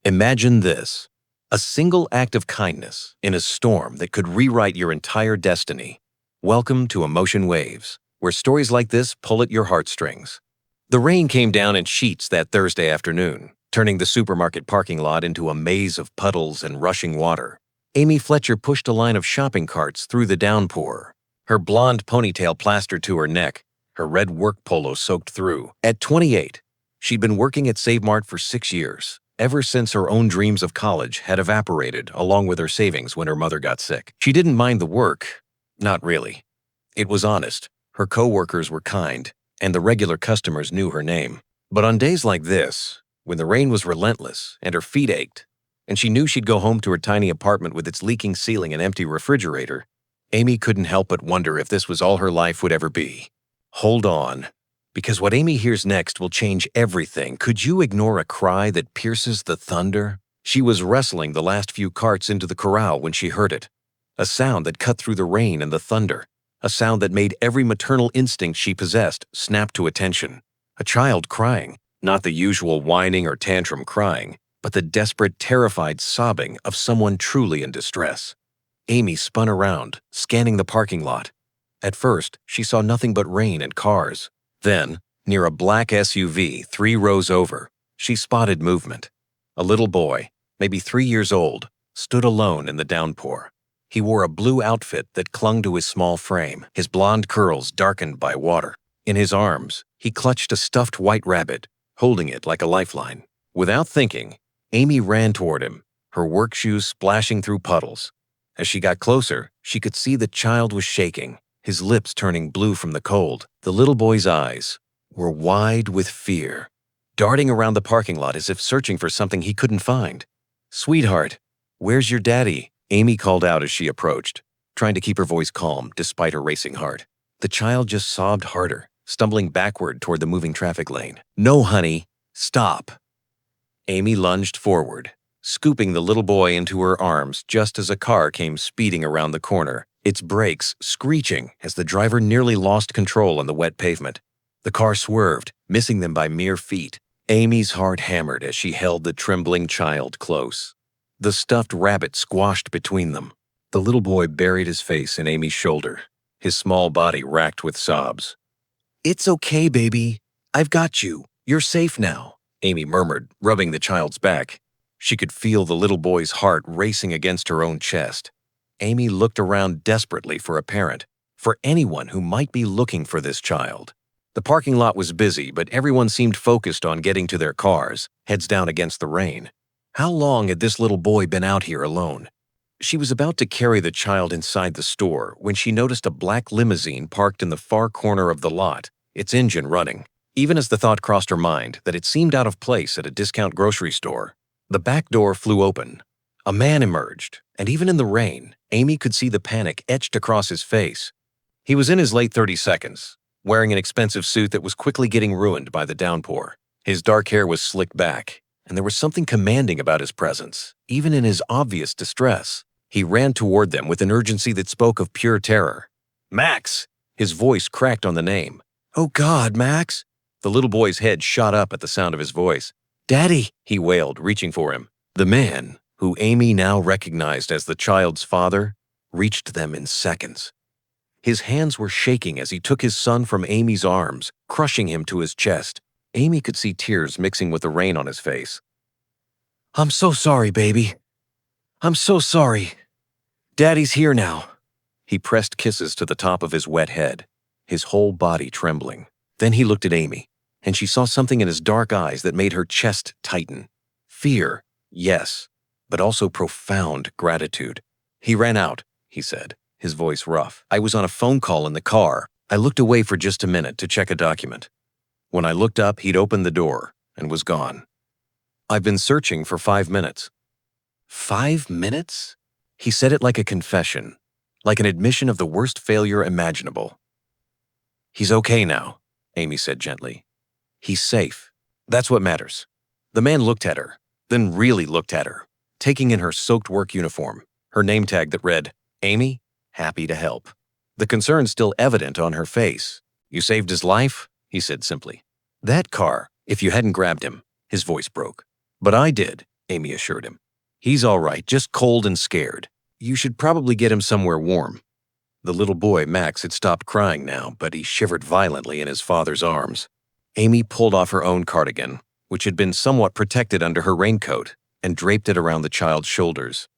Imagine this: a single act of kindness in a storm that could rewrite your entire destiny. Welcome to Emotion Waves, where stories like this pull at your heartstrings. The rain came down in sheets that Thursday afternoon, turning the supermarket parking lot into a maze of puddles and rushing water. Amy Fletcher pushed a line of shopping carts through the downpour, her blonde ponytail plastered to her neck, her red work polo soaked through. At 28, she'd been working at Save Mart for 6 years, ever since her own dreams of college had evaporated along with her savings when her mother got sick. She didn't mind the work. Not really. It was honest, her co-workers were kind, and the regular customers knew her name. But on days like this, when the rain was relentless and her feet ached, and she knew she'd go home to her tiny apartment with its leaking ceiling and empty refrigerator, Amy couldn't help but wonder if this was all her life would ever be. Hold on, because what Amy hears next will change everything. Could you ignore a cry that pierces the thunder? She was wrestling the last few carts into the corral when she heard it. A sound that cut through the rain and the thunder. A sound that made every maternal instinct she possessed snap to attention. A child crying, not the usual whining or tantrum crying, but the desperate, terrified sobbing of someone truly in distress. Amy spun around, scanning the parking lot. At first, she saw nothing but rain and cars. Then, near a black SUV 3 rows over, she spotted movement. A little boy, maybe 3 years old, stood alone in the downpour. He wore a blue outfit that clung to his small frame, his blonde curls darkened by water. In his arms, he clutched a stuffed white rabbit, holding it like a lifeline. Without thinking, Amy ran toward him, her work shoes splashing through puddles. As she got closer, she could see the child was shaking, his lips turning blue from the cold. The little boy's eyes were wide with fear, darting around the parking lot as if searching for something he couldn't find. "Sweetheart, where's your daddy?" Amy called out as she approached, trying to keep her voice calm despite her racing heart. The child just sobbed harder, stumbling backward toward the moving traffic lane. "No, honey, stop." Amy lunged forward, scooping the little boy into her arms just as a car came speeding around the corner, its brakes screeching as the driver nearly lost control on the wet pavement. The car swerved, missing them by mere feet. Amy's heart hammered as she held the trembling child close. The stuffed rabbit squashed between them. The little boy buried his face in Amy's shoulder, his small body racked with sobs. "It's okay, baby. I've got you. You're safe now," Amy murmured, rubbing the child's back. She could feel the little boy's heart racing against her own chest. Amy looked around desperately for a parent, for anyone who might be looking for this child. The parking lot was busy, but everyone seemed focused on getting to their cars, heads down against the rain. How long had this little boy been out here alone? She was about to carry the child inside the store when she noticed a black limousine parked in the far corner of the lot, its engine running. Even as the thought crossed her mind that it seemed out of place at a discount grocery store, the back door flew open. A man emerged, and even in the rain, Amy could see the panic etched across his face. He was in his late 30s, wearing an expensive suit that was quickly getting ruined by the downpour. His dark hair was slicked back, and there was something commanding about his presence, even in his obvious distress. He ran toward them with an urgency that spoke of pure terror. "Max!" His voice cracked on the name. "Oh God, Max!" The little boy's head shot up at the sound of his voice. "Daddy!" he wailed, reaching for him. The man, who Amy now recognized as the child's father, reached them in seconds. His hands were shaking as he took his son from Amy's arms, crushing him to his chest. Amy could see tears mixing with the rain on his face. "I'm so sorry, baby. I'm so sorry. Daddy's here now." He pressed kisses to the top of his wet head, his whole body trembling. Then he looked at Amy, and she saw something in his dark eyes that made her chest tighten. Fear, yes, but also profound gratitude. "He ran out," he said, his voice rough. "I was on a phone call in the car. I looked away for just a minute to check a document. When I looked up, he'd opened the door and was gone. I've been searching for 5 minutes." 5 minutes? He said it like a confession, like an admission of the worst failure imaginable. "He's okay now," Amy said gently. "He's safe. That's what matters." The man looked at her, then really looked at her, taking in her soaked work uniform, her name tag that read, "Amy, happy to help." The concern still evident on her face. "You saved his life?" he said simply. "That car, if you hadn't grabbed him," his voice broke. "But I did. Amy assured him. He's all right, just cold and scared. You should probably get him somewhere warm. The little boy, Max, had stopped crying now, but he shivered violently in his father's arms. Amy pulled off her own cardigan, which had been somewhat protected under her raincoat, and draped it around the child's shoulders.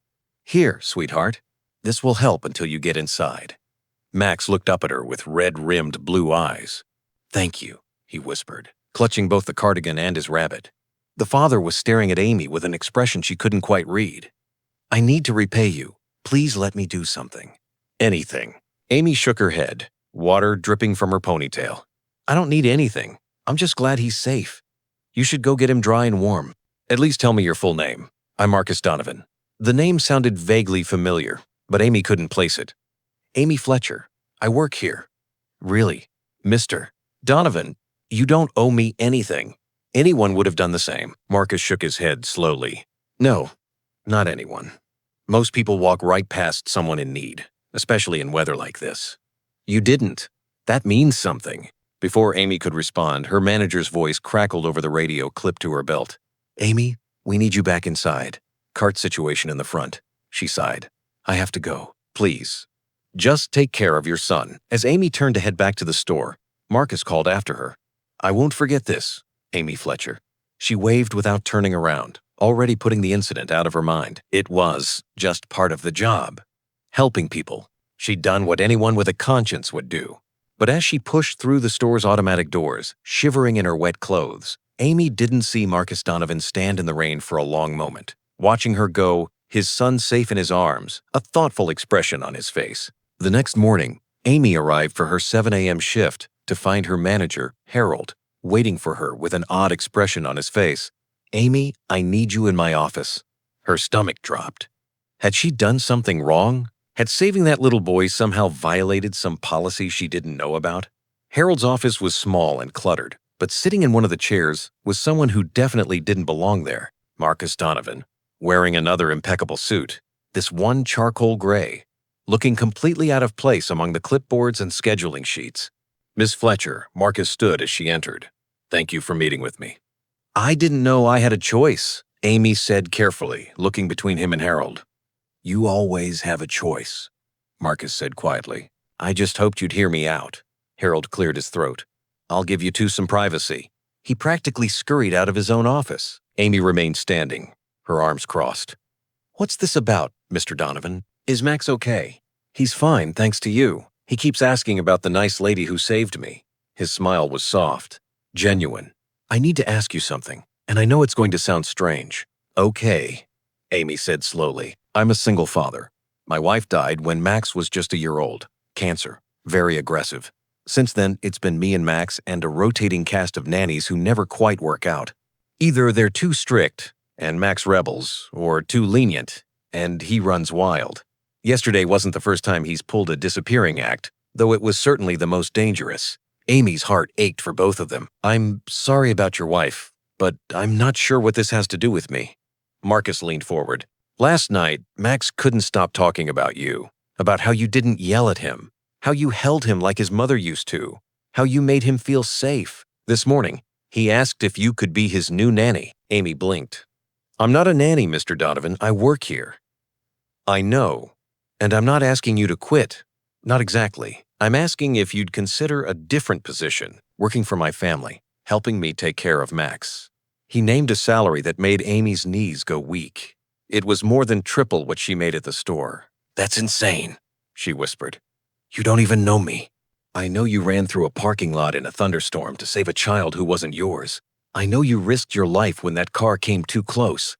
Here, sweetheart. This will help until you get inside. Max looked up at her with red-rimmed blue eyes. Thank you, he whispered, clutching both the cardigan and his rabbit. The father was staring at Amy with an expression she couldn't quite read. I need to repay you. Please let me do something. Anything. Amy shook her head, water dripping from her ponytail. I don't need anything. I'm just glad he's safe. You should go get him dry and warm. At least tell me your full name. I'm Marcus Donovan. The name sounded vaguely familiar, but Amy couldn't place it. Amy Fletcher. I work here. Really? Mr. Donovan, you don't owe me anything. Anyone would have done the same. Marcus shook his head slowly. No, not anyone. Most people walk right past someone in need, especially in weather like this. You didn't. That means something. Before Amy could respond, her manager's voice crackled over the radio clipped to her belt. Amy, we need you back inside. Cart situation in the front. She sighed. I have to go. Please. Just take care of your son. As Amy turned to head back to the store, Marcus called after her. I won't forget this, Amy Fletcher. She waved without turning around, already putting the incident out of her mind. It was just part of the job. Helping people. She'd done what anyone with a conscience would do. But as she pushed through the store's automatic doors, shivering in her wet clothes, Amy didn't see Marcus Donovan stand in the rain for a long moment. Watching her go, his son safe in his arms, a thoughtful expression on his face. The next morning, Amy arrived for her 7 a.m. shift to find her manager, Harold, waiting for her with an odd expression on his face. Amy, I need you in my office. Her stomach dropped. Had she done something wrong? Had saving that little boy somehow violated some policy she didn't know about? Harold's office was small and cluttered, but sitting in one of the chairs was someone who definitely didn't belong there. Marcus Donovan, wearing another impeccable suit, this one charcoal gray, looking completely out of place among the clipboards and scheduling sheets. Miss Fletcher, Marcus stood as she entered. Thank you for meeting with me. I didn't know I had a choice, Amy said carefully, looking between him and Harold. You always have a choice, Marcus said quietly. I just hoped you'd hear me out. Harold cleared his throat. I'll give you two some privacy. He practically scurried out of his own office. Amy remained standing, her arms crossed. What's this about, Mr. Donovan? Is Max okay? He's fine, thanks to you. He keeps asking about the nice lady who saved me. His smile was soft, genuine. I need to ask you something, and I know it's going to sound strange. Okay, Amy said slowly. I'm a single father. My wife died when Max was just a year old. Cancer, very aggressive. Since then, it's been me and Max and a rotating cast of nannies who never quite work out. Either they're too strict, and Max rebels, or too lenient, and he runs wild. Yesterday wasn't the first time he's pulled a disappearing act, though it was certainly the most dangerous. Amy's heart ached for both of them. I'm sorry about your wife, but I'm not sure what this has to do with me. Marcus leaned forward. Last night, Max couldn't stop talking about you, about how you didn't yell at him, how you held him like his mother used to, how you made him feel safe. This morning, he asked if you could be his new nanny. Amy blinked. I'm not a nanny, Mr. Donovan. I work here. I know, and I'm not asking you to quit. Not exactly. I'm asking if you'd consider a different position, working for my family, helping me take care of Max. He named a salary that made Amy's knees go weak. It was more than triple what she made at the store. That's insane, she whispered. You don't even know me. I know you ran through a parking lot in a thunderstorm to save a child who wasn't yours. I know you risked your life when that car came too close.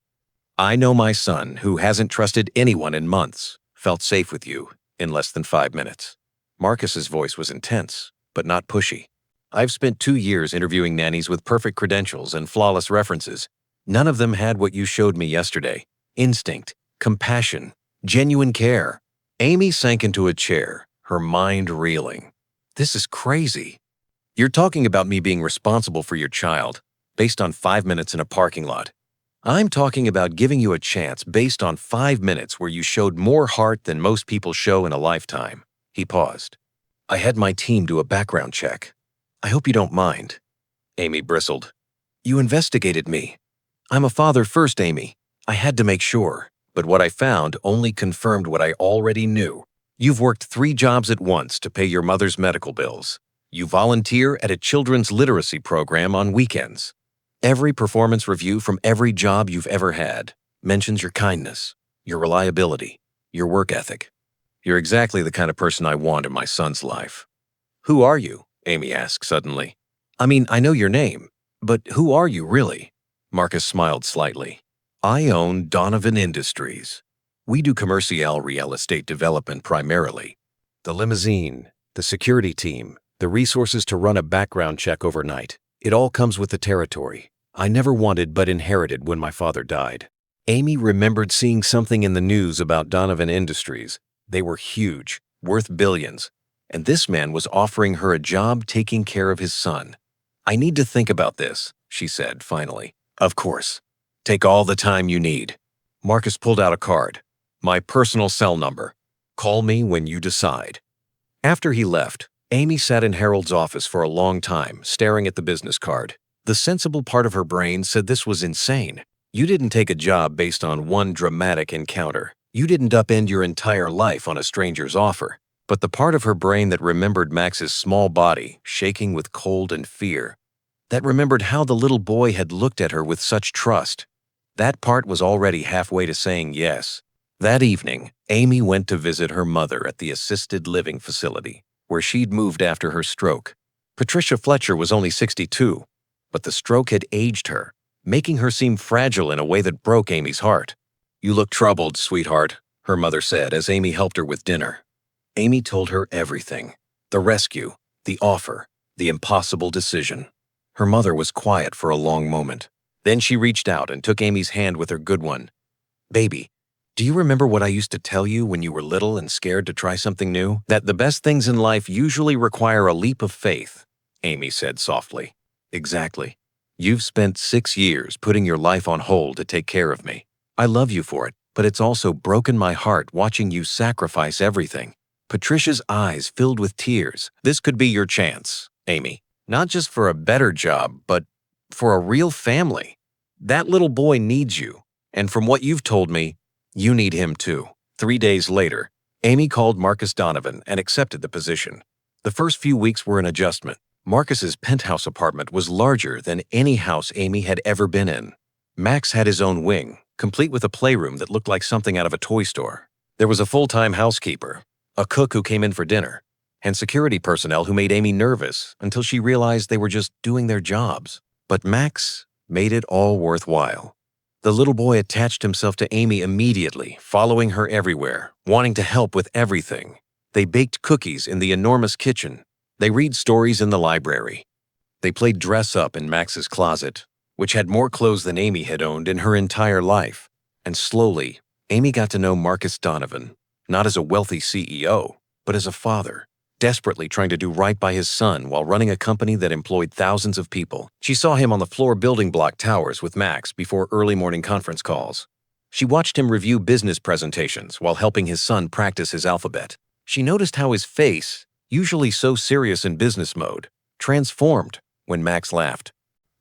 I know my son, who hasn't trusted anyone in months, felt safe with you in less than 5 minutes. Marcus's voice was intense, but not pushy. I've spent 2 years interviewing nannies with perfect credentials and flawless references. None of them had what you showed me yesterday. Instinct, compassion, genuine care. Amy sank into a chair, her mind reeling. This is crazy. You're talking about me being responsible for your child, based on 5 minutes in a parking lot. I'm talking about giving you a chance based on 5 minutes where you showed more heart than most people show in a lifetime. He paused. I had my team do a background check. I hope you don't mind. Amy bristled. You investigated me. I'm a father first, Amy. I had to make sure, but what I found only confirmed what I already knew. You've worked 3 jobs at once to pay your mother's medical bills. You volunteer at a children's literacy program on weekends. Every performance review from every job you've ever had mentions your kindness, your reliability, your work ethic. You're exactly the kind of person I want in my son's life. Who are you? Amy asked suddenly. I mean, I know your name, but who are you really? Marcus smiled slightly. I own Donovan Industries. We do commercial real estate development primarily. The limousine, the security team, the resources to run a background check overnight. It all comes with the territory. I never wanted but inherited when my father died. Amy remembered seeing something in the news about Donovan Industries. They were huge, worth billions, and this man was offering her a job taking care of his son. I need to think about this, she said finally. Of course. Take all the time you need. Marcus pulled out a card. My personal cell number. Call me when you decide. After he left, Amy sat in Harold's office for a long time, staring at the business card. The sensible part of her brain said this was insane. You didn't take a job based on one dramatic encounter. You didn't upend your entire life on a stranger's offer. But the part of her brain that remembered Max's small body shaking with cold and fear, that remembered how the little boy had looked at her with such trust, that part was already halfway to saying yes. That evening, Amy went to visit her mother at the assisted living facility, where she'd moved after her stroke. Patricia Fletcher was only 62, but the stroke had aged her, making her seem fragile in a way that broke Amy's heart. You look troubled, sweetheart, her mother said as Amy helped her with dinner. Amy told her everything. The rescue, the offer, the impossible decision. Her mother was quiet for a long moment. Then she reached out and took Amy's hand with her good one. Baby, do you remember what I used to tell you when you were little and scared to try something new? That the best things in life usually require a leap of faith, Amy said softly. Exactly. You've spent 6 years putting your life on hold to take care of me. I love you for it, but it's also broken my heart watching you sacrifice everything. Patricia's eyes filled with tears. This could be your chance, Amy. Not just for a better job, but for a real family. That little boy needs you, and from what you've told me, you need him too. 3 days later, Amy called Marcus Donovan and accepted the position. The first few weeks were an adjustment. Marcus's penthouse apartment was larger than any house Amy had ever been in. Max had his own wing, complete with a playroom that looked like something out of a toy store. There was a full-time housekeeper, a cook who came in for dinner, and security personnel who made Amy nervous until she realized they were just doing their jobs. But Max made it all worthwhile. The little boy attached himself to Amy immediately, following her everywhere, wanting to help with everything. They baked cookies in the enormous kitchen. They read stories in the library. They played dress-up in Max's closet, which had more clothes than Amy had owned in her entire life. And slowly, Amy got to know Marcus Donovan, not as a wealthy CEO, but as a father, desperately trying to do right by his son while running a company that employed thousands of people. She saw him on the floor building block towers with Max before early morning conference calls. She watched him review business presentations while helping his son practice his alphabet. She noticed how his face, usually so serious in business mode, transformed when Max laughed.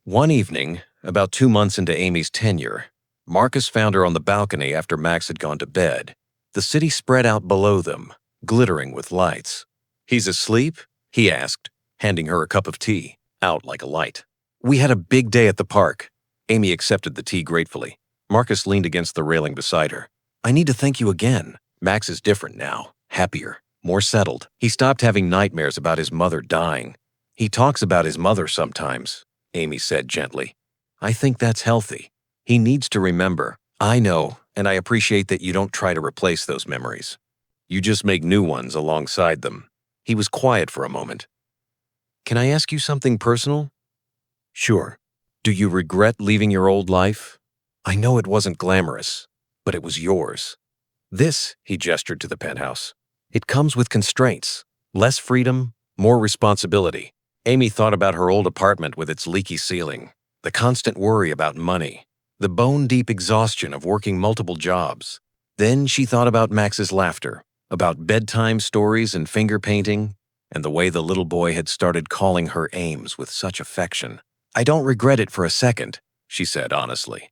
One evening, about 2 months into Amy's tenure, Marcus found her on the balcony after Max had gone to bed. The city spread out below them, glittering with lights. He's asleep? He asked, handing her a cup of tea, out like a light. We had a big day at the park. Amy accepted the tea gratefully. Marcus leaned against the railing beside her. I need to thank you again. Max is different now, happier, more settled. He stopped having nightmares about his mother dying. He talks about his mother sometimes, Amy said gently. I think that's healthy. He needs to remember. I know, and I appreciate that you don't try to replace those memories. You just make new ones alongside them. He was quiet for a moment. Can I ask you something personal? Sure. Do you regret leaving your old life? I know it wasn't glamorous, but it was yours. This, he gestured to the penthouse. It comes with constraints, less freedom, more responsibility. Amy thought about her old apartment with its leaky ceiling, the constant worry about money, the bone-deep exhaustion of working multiple jobs. Then she thought about Max's laughter, about bedtime stories and finger painting, and the way the little boy had started calling her Ames with such affection. I don't regret it for a second, she said honestly.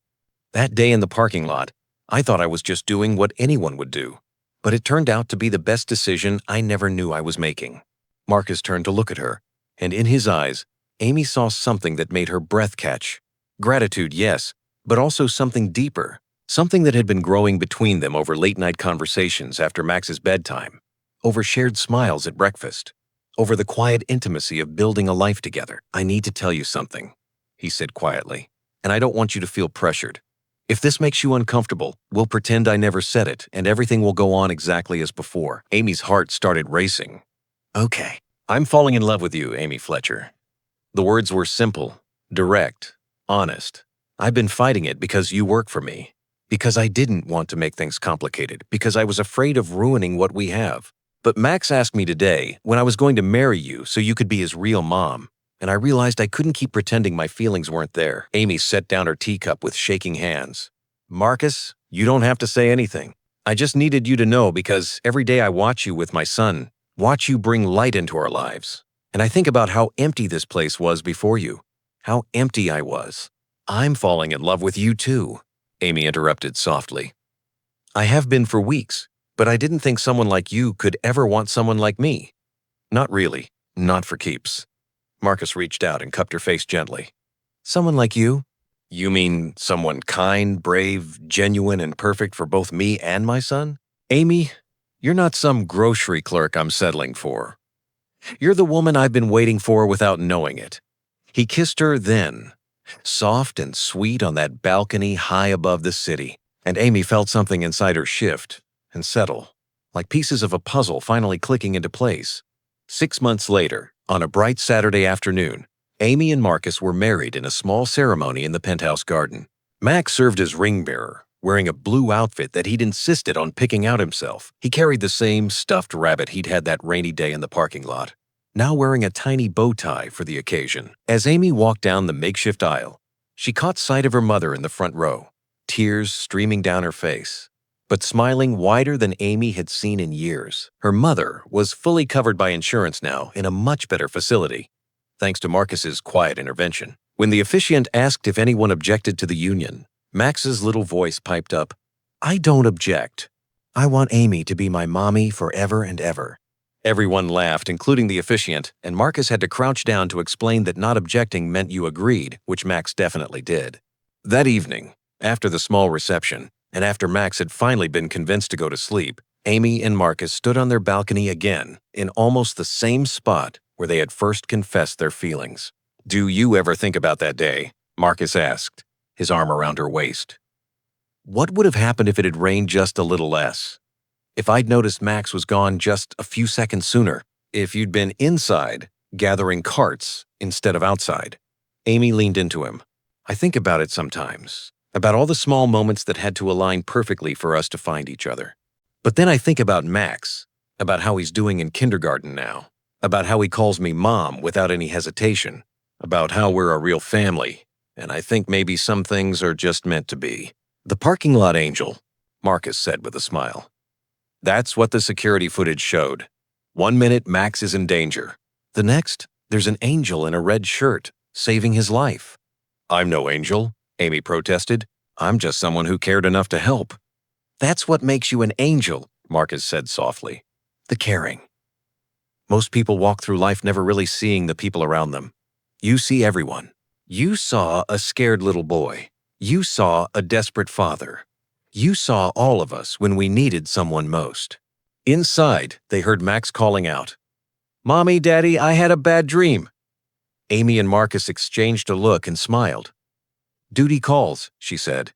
That day in the parking lot, I thought I was just doing what anyone would do, but it turned out to be the best decision I never knew I was making. Marcus turned to look at her, and in his eyes, Amy saw something that made her breath catch. Gratitude, yes, but also something deeper, something that had been growing between them over late-night conversations after Max's bedtime, over shared smiles at breakfast, over the quiet intimacy of building a life together. "I need to tell you something," he said quietly, "and I don't want you to feel pressured. If this makes you uncomfortable, we'll pretend I never said it, and everything will go on exactly as before." Amy's heart started racing. "Okay. I'm falling in love with you, Amy Fletcher." The words were simple, direct, honest. "I've been fighting it because you work for me, because I didn't want to make things complicated, because I was afraid of ruining what we have. But Max asked me today when I was going to marry you so you could be his real mom, and I realized I couldn't keep pretending my feelings weren't there." Amy set down her teacup with shaking hands. "Marcus, you don't have to say anything. I just needed you to know because every day I watch you with my son, watch you bring light into our lives. And I think about how empty this place was before you, how empty I was. I'm falling in love with you too," Amy interrupted softly. "I have been for weeks, but I didn't think someone like you could ever want someone like me. Not really, not for keeps." Marcus reached out and cupped her face gently. "Someone like you? You mean someone kind, brave, genuine, and perfect for both me and my son? Amy, you're not some grocery clerk I'm settling for. You're the woman I've been waiting for without knowing it." He kissed her then, soft and sweet on that balcony high above the city, and Amy felt something inside her shift and settle, like pieces of a puzzle finally clicking into place. 6 months later, on a bright Saturday afternoon, Amy and Marcus were married in a small ceremony in the penthouse garden. Max served as ring bearer, wearing a blue outfit that he'd insisted on picking out himself. He carried the same stuffed rabbit he'd had that rainy day in the parking lot, now wearing a tiny bow tie for the occasion. As Amy walked down the makeshift aisle, she caught sight of her mother in the front row, tears streaming down her face, but smiling wider than Amy had seen in years. Her mother was fully covered by insurance now in a much better facility, thanks to Marcus's quiet intervention. When the officiant asked if anyone objected to the union, Max's little voice piped up, "I don't object. I want Amy to be my mommy forever and ever." Everyone laughed, including the officiant, and Marcus had to crouch down to explain that not objecting meant you agreed, which Max definitely did. That evening, after the small reception, and after Max had finally been convinced to go to sleep, Amy and Marcus stood on their balcony again, in almost the same spot where they had first confessed their feelings. "Do you ever think about that day?" Marcus asked, his arm around her waist. "What would have happened if it had rained just a little less? If I'd noticed Max was gone just a few seconds sooner? If you'd been inside, gathering carts instead of outside?" Amy leaned into him. "I think about it sometimes, about all the small moments that had to align perfectly for us to find each other. But then I think about Max, about how he's doing in kindergarten now, about how he calls me mom without any hesitation, about how we're a real family, and I think maybe some things are just meant to be." "The parking lot angel," Marcus said with a smile. "That's what the security footage showed. 1 minute Max is in danger. The next, there's an angel in a red shirt, saving his life." "I'm no angel," Amy protested. "I'm just someone who cared enough to help." "That's what makes you an angel," Marcus said softly. "The caring. Most people walk through life never really seeing the people around them. You see everyone. You saw a scared little boy. You saw a desperate father. You saw all of us when we needed someone most." Inside, they heard Max calling out, "Mommy, Daddy, I had a bad dream." Amy and Marcus exchanged a look and smiled. "Duty calls," she said.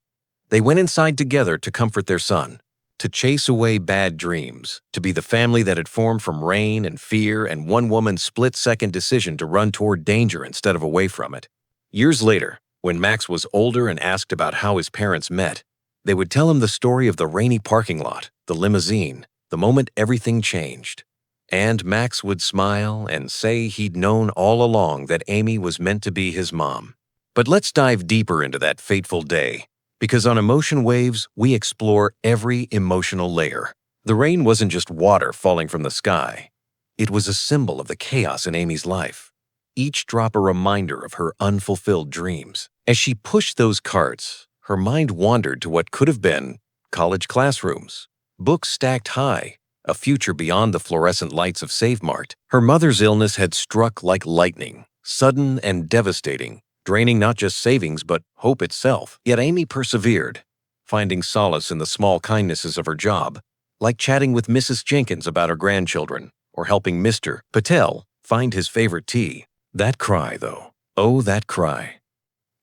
They went inside together to comfort their son, to chase away bad dreams, to be the family that had formed from rain and fear and one woman's split-second decision to run toward danger instead of away from it. Years later, when Max was older and asked about how his parents met, they would tell him the story of the rainy parking lot, the limousine, the moment everything changed. And Max would smile and say he'd known all along that Amy was meant to be his mom. But let's dive deeper into that fateful day, because on Emotion Waves, we explore every emotional layer. The rain wasn't just water falling from the sky. It was a symbol of the chaos in Amy's life, each drop a reminder of her unfulfilled dreams. As she pushed those carts, Her mind wandered to what could have been college classrooms, books stacked high, a future beyond the fluorescent lights of Save Mart. Her mother's illness had struck like lightning, sudden and devastating, draining not just savings but hope itself. Yet Amy persevered, finding solace in the small kindnesses of her job, like chatting with Mrs. Jenkins about her grandchildren or helping Mr. Patel find his favorite tea. That cry, though, oh, that cry.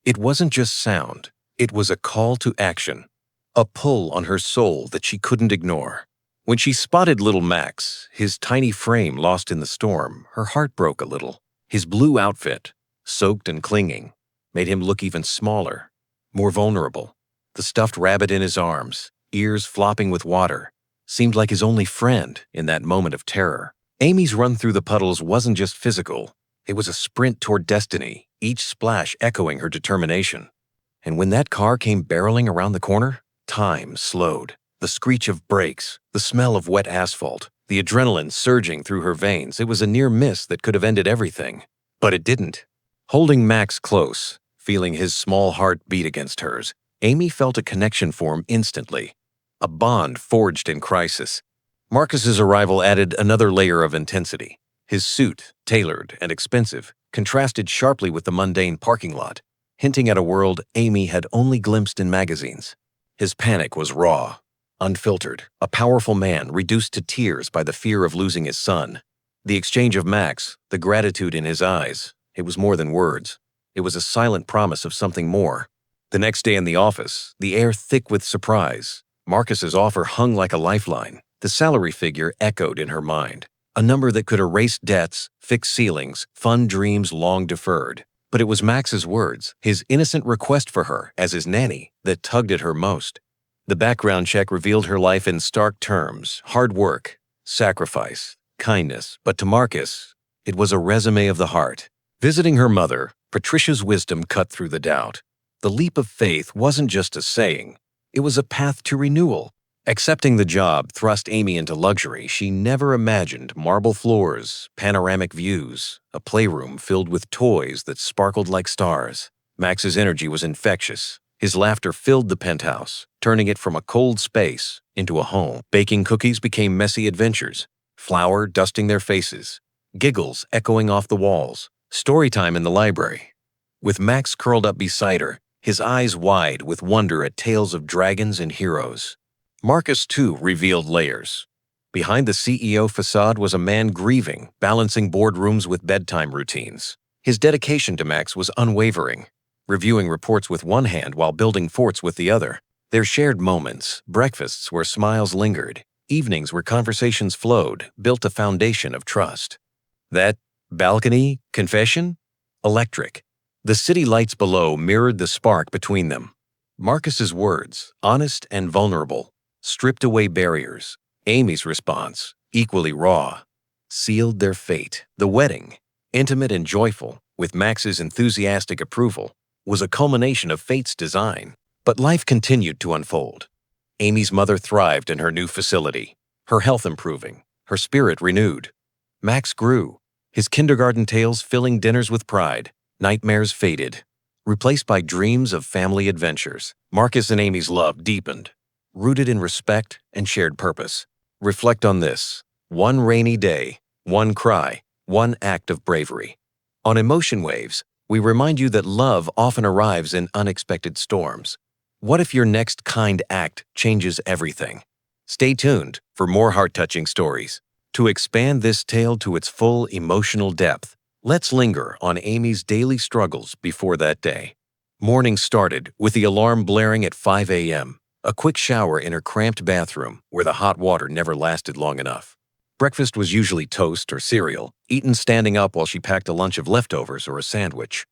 It wasn't just sound, it was a call to action, a pull on her soul that she couldn't ignore. When she spotted little Max, his tiny frame lost in the storm, her heart broke a little. His blue outfit, soaked and clinging, made him look even smaller, more vulnerable. The stuffed rabbit in his arms, ears flopping with water, seemed like his only friend in that moment of terror. Amy's run through the puddles wasn't just physical, it was a sprint toward destiny, each splash echoing her determination. And when that car came barreling around the corner, time slowed. The screech of brakes, the smell of wet asphalt, the adrenaline surging through her veins, it was a near miss that could have ended everything. But it didn't. Holding Max close, feeling his small heart beat against hers, Amy felt a connection form instantly. A bond forged in crisis. Marcus's arrival added another layer of intensity. His suit, tailored and expensive, contrasted sharply with the mundane parking lot, hinting at a world Amy had only glimpsed in magazines. His panic was raw, unfiltered, a powerful man reduced to tears by the fear of losing his son. The exchange of Max, the gratitude in his eyes, it was more than words. It was a silent promise of something more. The next day in the office, the air thick with surprise, Marcus's offer hung like a lifeline. The salary figure echoed in her mind, a number that could erase debts, fix ceilings, fund dreams long deferred. But it was Max's words, his innocent request for her as his nanny, that tugged at her most. The background check revealed her life in stark terms: hard work, sacrifice, kindness. But to Marcus, it was a resume of the heart. Visiting her mother, Patricia's wisdom cut through the doubt. The leap of faith wasn't just a saying, it was a path to renewal. Accepting the job thrust Amy into luxury she never imagined: marble floors, panoramic views, a playroom filled with toys that sparkled like stars. Max's energy was infectious. His laughter filled the penthouse, turning it from a cold space into a home. Baking cookies became messy adventures, flour dusting their faces, giggles echoing off the walls, story time in the library. With Max curled up beside her, his eyes wide with wonder at tales of dragons and heroes. Marcus, too, revealed layers. Behind the CEO facade was a man grieving, balancing boardrooms with bedtime routines. His dedication to Max was unwavering, reviewing reports with one hand while building forts with the other. Their shared moments, breakfasts where smiles lingered, evenings where conversations flowed, built a foundation of trust. That balcony confession? Electric. The city lights below mirrored the spark between them. Marcus's words, honest and vulnerable, stripped away barriers. Amy's response, equally raw, sealed their fate. The wedding, intimate and joyful, with Max's enthusiastic approval, was a culmination of fate's design. But life continued to unfold. Amy's mother thrived in her new facility, her health improving, her spirit renewed. Max grew, his kindergarten tales filling dinners with pride. Nightmares faded, replaced by dreams of family adventures. Marcus and Amy's love deepened, rooted in respect and shared purpose. Reflect on this: one rainy day, one cry, one act of bravery. On Emotion Waves, we remind you that love often arrives in unexpected storms. What if your next kind act changes everything? Stay tuned for more heart-touching stories. To expand this tale to its full emotional depth, let's linger on Amy's daily struggles before that day. Morning started with the alarm blaring at 5 a.m., a quick shower in her cramped bathroom where the hot water never lasted long enough. Breakfast was usually toast or cereal, eaten standing up while she packed a lunch of leftovers or a sandwich.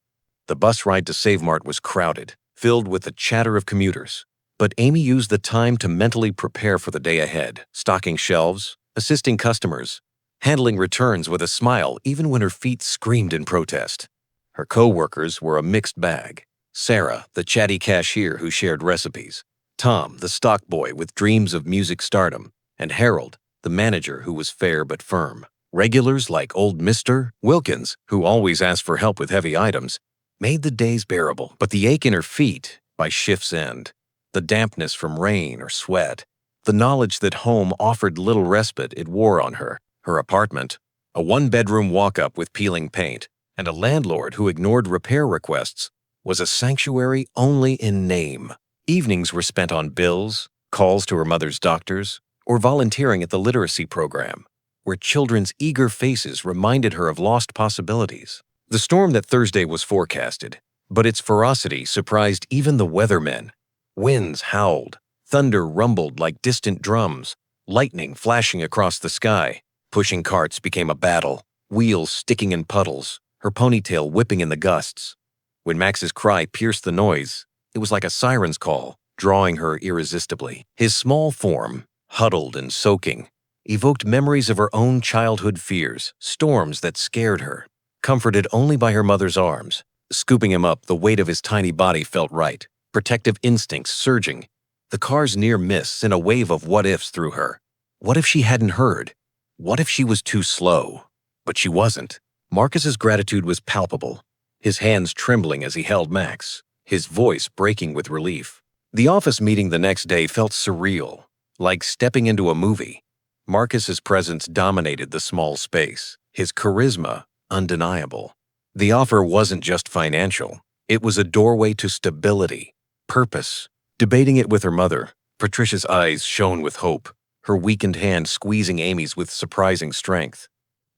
The bus ride to Save Mart was crowded, filled with the chatter of commuters. But Amy used the time to mentally prepare for the day ahead, stocking shelves, assisting customers, handling returns with a smile even when her feet screamed in protest. Her co-workers were a mixed bag. Sarah, the chatty cashier who shared recipes, Tom, the stock boy with dreams of music stardom, and Harold, the manager who was fair but firm. Regulars like old Mr. Wilkins, who always asked for help with heavy items, made the days bearable. But the ache in her feet, by shift's end, the dampness from rain or sweat, the knowledge that home offered little respite it wore on her. Her apartment, a one-bedroom walk-up with peeling paint, and a landlord who ignored repair requests, was a sanctuary only in name. Evenings were spent on bills, calls to her mother's doctors, or volunteering at the literacy program, where children's eager faces reminded her of lost possibilities. The storm that Thursday was forecasted, but its ferocity surprised even the weathermen. Winds howled, thunder rumbled like distant drums, lightning flashing across the sky. Pushing carts became a battle, wheels sticking in puddles, her ponytail whipping in the gusts. When Max's cry pierced the noise, it was like a siren's call, drawing her irresistibly. His small form, huddled and soaking, evoked memories of her own childhood fears, storms that scared her. Comforted only by her mother's arms, scooping him up, the weight of his tiny body felt right, protective instincts surging. The car's near miss sent a wave of what-ifs through her. What if she hadn't heard? What if she was too slow? But she wasn't. Marcus's gratitude was palpable, his hands trembling as he held Max, his voice breaking with relief. The office meeting the next day felt surreal, like stepping into a movie. Marcus's presence dominated the small space, his charisma undeniable. The offer wasn't just financial. It was a doorway to stability, purpose. Debating it with her mother, Patricia's eyes shone with hope, her weakened hand squeezing Amy's with surprising strength.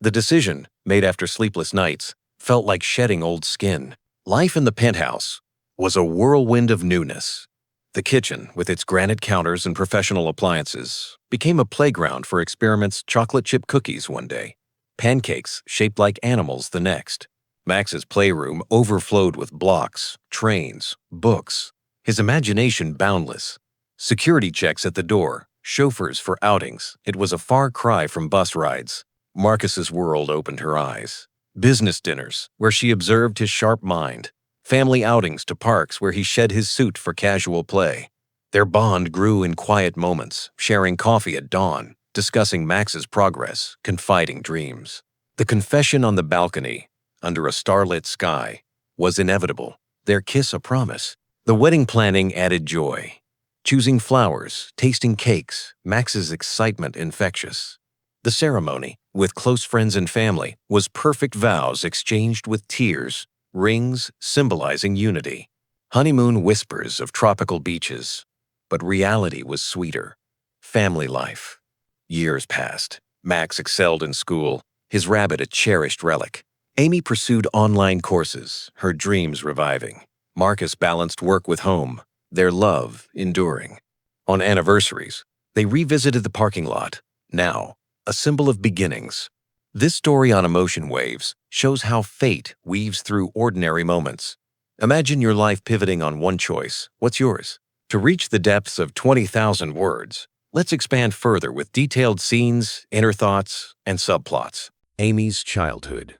The decision, made after sleepless nights, felt like shedding old skin. Life in the penthouse was a whirlwind of newness. The kitchen, with its granite counters and professional appliances, became a playground for experiments. Chocolate chip cookies one day, pancakes shaped like animals the next. Max's playroom overflowed with blocks, trains, books, his imagination boundless. Security checks at the door, chauffeurs for outings. It was a far cry from bus rides. Marcus's world opened her eyes. Business dinners, where she observed his sharp mind. Family outings to parks where he shed his suit for casual play. Their bond grew in quiet moments, sharing coffee at dawn, discussing Max's progress, confiding dreams. The confession on the balcony, under a starlit sky, was inevitable, their kiss a promise. The wedding planning added joy. Choosing flowers, tasting cakes, Max's excitement infectious. The ceremony, with close friends and family, was perfect vows exchanged with tears, rings symbolizing unity. Honeymoon whispers of tropical beaches, but reality was sweeter. Family life. Years passed. Max excelled in school, his rabbit a cherished relic. Amy pursued online courses, her dreams reviving. Marcus balanced work with home, their love enduring. On anniversaries, they revisited the parking lot, now a symbol of beginnings. This story on Emotion Waves shows how fate weaves through ordinary moments. Imagine your life pivoting on one choice. What's yours? To reach the depths of 20,000 words, let's expand further with detailed scenes, inner thoughts, and subplots. Amy's childhood.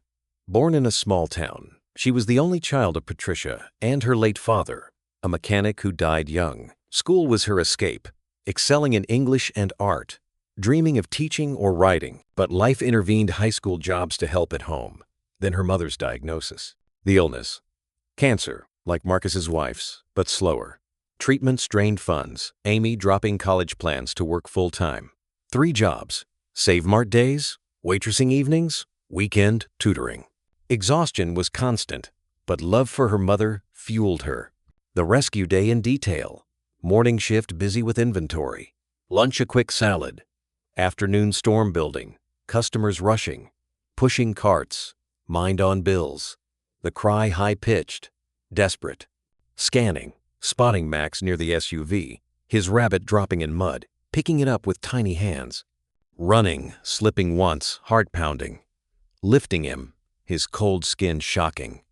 Born in a small town, she was the only child of Patricia and her late father, a mechanic who died young. School was her escape, excelling in English and art, dreaming of teaching or writing, but life intervened. High school jobs to help at home. Then her mother's diagnosis. The illness. Cancer, like Marcus's wife's, but slower. Treatment strained funds, Amy dropping college plans to work full-time. 3 jobs, Save Mart days, waitressing evenings, weekend tutoring. Exhaustion was constant, but love for her mother fueled her. The rescue day in detail. Morning shift busy with inventory. Lunch a quick salad. Afternoon storm building. Customers rushing. Pushing carts. Mind on bills. The cry high-pitched. Desperate. Scanning. Spotting Max near the SUV. His rabbit dropping in mud. Picking it up with tiny hands. Running, slipping once, heart pounding. Lifting him, his cold skin shocking.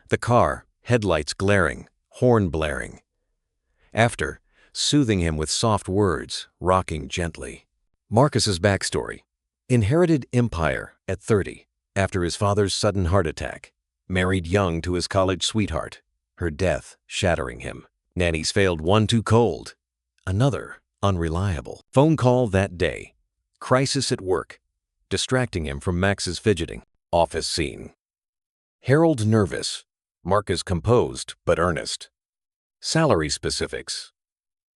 The car, headlights glaring, horn blaring. After, soothing him with soft words, rocking gently. Marcus's backstory. Inherited empire at 30, after his father's sudden heart attack. Married young to his college sweetheart, her death shattering him. Nannies failed, one too cold, another unreliable. Phone call that day. Crisis at work, distracting him from Max's fidgeting. Office scene. Harold nervous, Marcus composed but earnest. Salary specifics.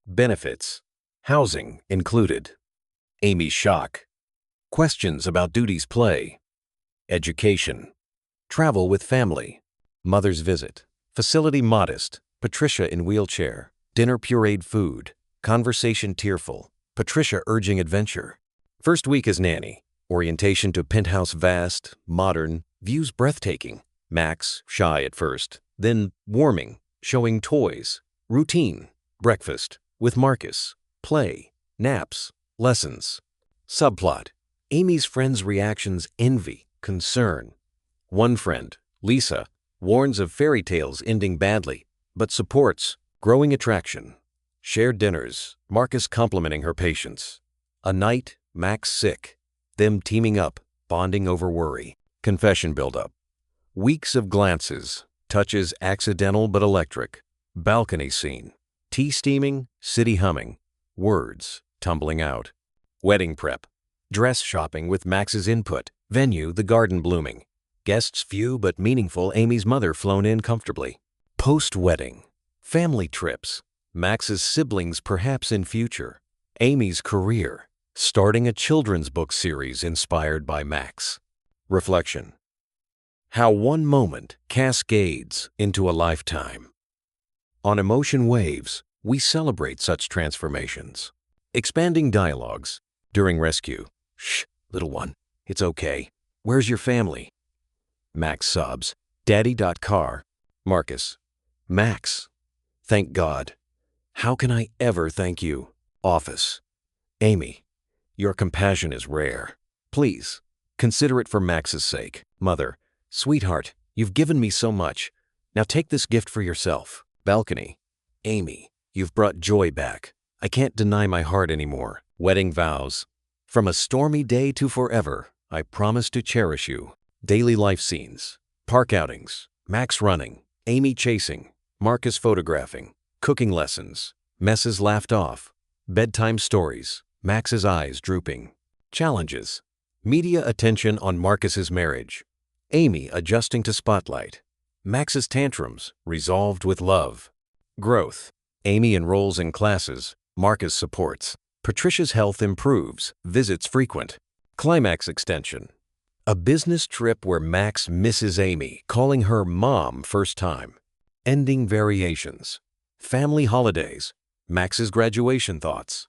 Benefits. Housing included. Amy's shock. Questions about duties play. Education. Travel with family. Mother's visit. Facility modest. Patricia in wheelchair. Dinner pureed food. Conversation tearful. Patricia urging adventure. First week as nanny. Orientation to penthouse vast, modern, views breathtaking. Max, shy at first. Then warming, showing toys. Routine. Breakfast. With Marcus. Play. Naps. Lessons. Subplot. Amy's friends' reactions envy, concern. One friend, Lisa, warns of fairy tales ending badly, but supports growing attraction. Shared dinners, Marcus complimenting her patience. A night, Max sick. Them teaming up, bonding over worry. Confession buildup. Weeks of glances, touches accidental but electric. Balcony scene. Tea steaming, city humming. Words tumbling out. Wedding prep. Dress shopping with Max's input. Venue, the garden blooming. Guests few but meaningful, Amy's mother flown in comfortably. Post-wedding. Family trips. Max's siblings perhaps in future. Amy's career. Starting a children's book series inspired by Max. Reflection. How one moment cascades into a lifetime. On Emotion Waves, we celebrate such transformations. Expanding dialogues. During rescue. Shh, little one, it's okay. Where's your family? Max sobs. Daddy.car. Marcus. Max. Thank God. How can I ever thank you? Office. Amy. Your compassion is rare. Please, consider it for Max's sake. Mother. Sweetheart, you've given me so much. Now take this gift for yourself. Balcony. Amy, you've brought joy back. I can't deny my heart anymore. Wedding vows. From a stormy day to forever, I promise to cherish you. Daily life scenes. Park outings. Max running. Amy chasing. Marcus photographing. Cooking lessons. Messes laughed off. Bedtime stories. Max's eyes drooping. Challenges. Media attention on Marcus's marriage. Amy adjusting to spotlight. Max's tantrums resolved with love. Growth. Amy enrolls in classes. Marcus supports. Patricia's health improves. Visits frequent. Climax extension. A business trip where Max misses Amy, calling her mom first time. Ending variations. Family holidays. Max's graduation thoughts.